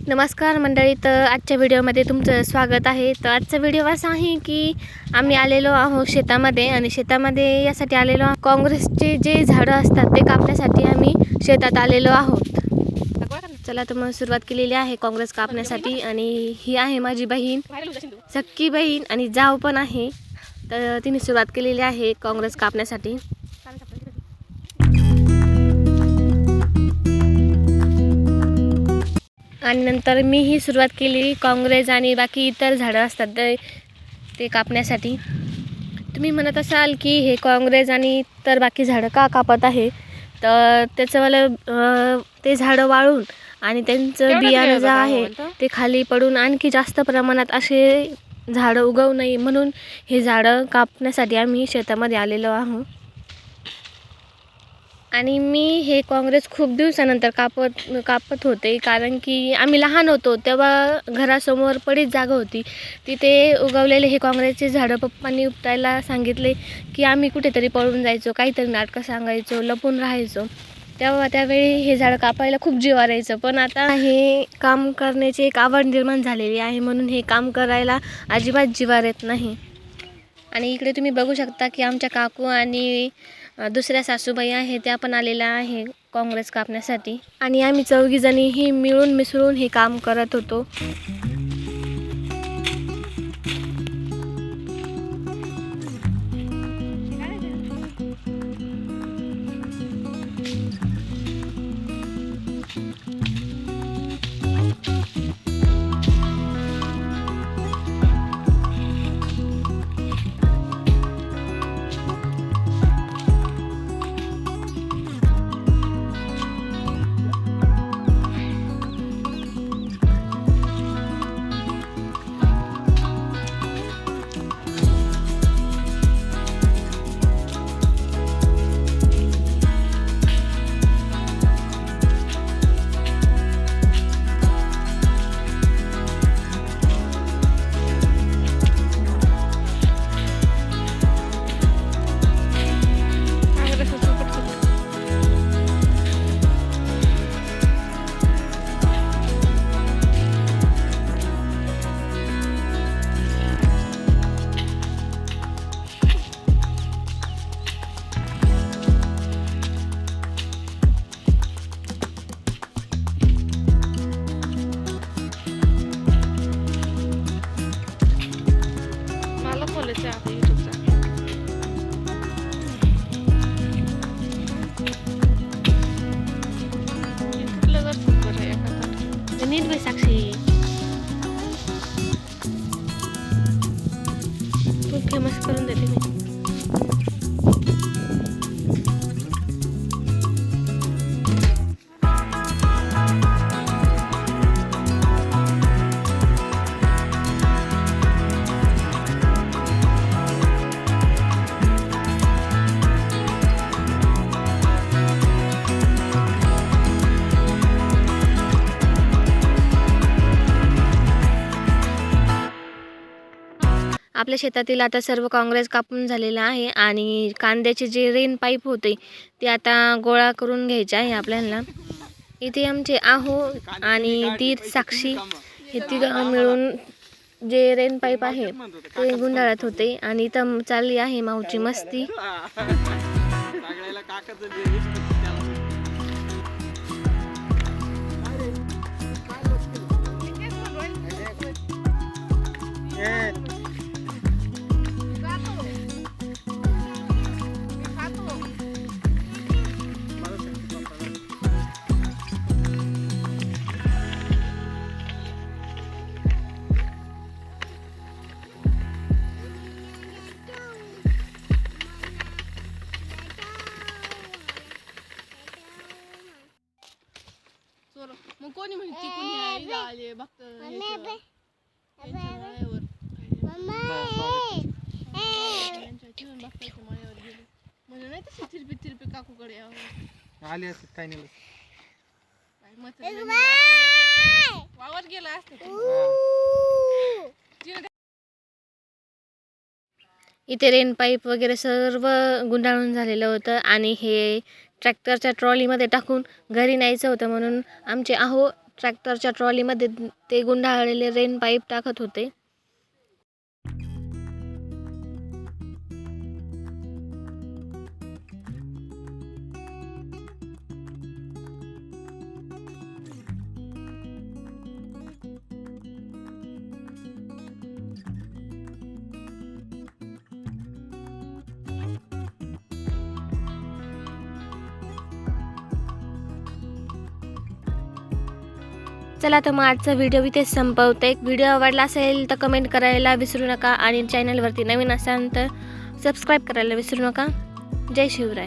नमस्कार मंडळी, तर आजच्या व्हिडिओमध्ये तुमचं स्वागत आहे। तर आजचा व्हिडिओ असा आहे की आम्ही आलेलो आहोत शेतामध्ये आणि शेतामध्ये यासाठी आलेलो आहोत, काँग्रेसचे जे झाडं असतात ते कापण्यासाठी आम्ही शेतात आलेलो आहोत। चला तर मग सुरुवात केलेली आहे काँग्रेस कापण्यासाठी आणि ही आहे माझी बहीण, सक्की बहीण आणि जाव पण आहे। तर तिने सुरुवात केलेली आहे काँग्रेस कापण्यासाठी। आणि नंतर मीही सुरुवात केली काँग्रेस आणि बाकी इतर झाडं असतात ते कापण्यासाठी। तुम्ही म्हणत असाल की हे काँग्रेस आणि इतर बाकी झाडं का कापत आहे, तर त्याचं ते झाडं वाळून आणि त्यांचं बियाणं जे आहे ते खाली पडून आणखी जास्त प्रमाणात असे झाडं उगवू नये म्हणून हे झाडं कापण्यासाठी आम्ही शेतामध्ये आलेलो आहोत। आणि मी हे काँग्रेस खूप दिवसानंतर कापत होते, कारण की आम्ही लहान होतो तेव्हा घरासमोर पडीत जागा होती, तिथे उगवलेले हे काँग्रेसचे झाडं पप्पांनी उपटायला सांगितले की आम्ही कुठेतरी पळून जायचो, काहीतरी नाटकं सांगायचो, लपून राहायचो। त्यावेळी हे झाडं कापायला खूप जिवार यायचं, पण आता हे काम करण्याची एक आवड निर्माण झालेली आहे म्हणून हे काम करायला अजिबात जिवार येत नाही। आणि इकडे तुम्ही बघू शकता की आमच्या काकू आणि दुसऱ्या सासूबाई आहे त्या पण आलेल्या आहे काँग्रेस कापण्यासाठी आणि आम्ही चौघीजणीही मिळून मिसळून हे काम करत होतो। नीट बस साक्षी, खूप फेमस करून देते मी। आपल्या शेतातील आता सर्व काँग्रेस कापून झालेला आहे आणि कांद्याचे जे रेन पाईप होते ते आता गोळा करून घ्यायचे आहे आपल्याला। इथे आमचे आहो आणि दीर साक्षी हे तिघं मिळून जे रेन पाईप आहे ते गुंडाळत होते आणि इथं चालली आहे माऊची मस्ती। मग कोणी म्हणते कोणी आले बघत म्हणजे नाही तशी तिरपी तिरपी काकूकडे आले असत काय नाही वावर गेला असत। इथे रेन पाईप वगैरे सर्व गुंडाळून झालेलं होतं आणि हे ट्रॅक्टरच्या ट्रॉलीमध्ये टाकून घरी न्यायचं होतं, म्हणून आमचे आहो ट्रॅक्टरच्या ट्रॉलीमध्ये ते गुंडाळलेले रेन पाईप टाकत होते. चला तर मग आजचा व्हिडिओ इथेच संपवते. व्हिडिओ आवडला असेल तर कमेंट करायला विसरू नका आणि चॅनलवरती नवीन असाल तर सबस्क्राईब करायला विसरू नका. जय शिवराय.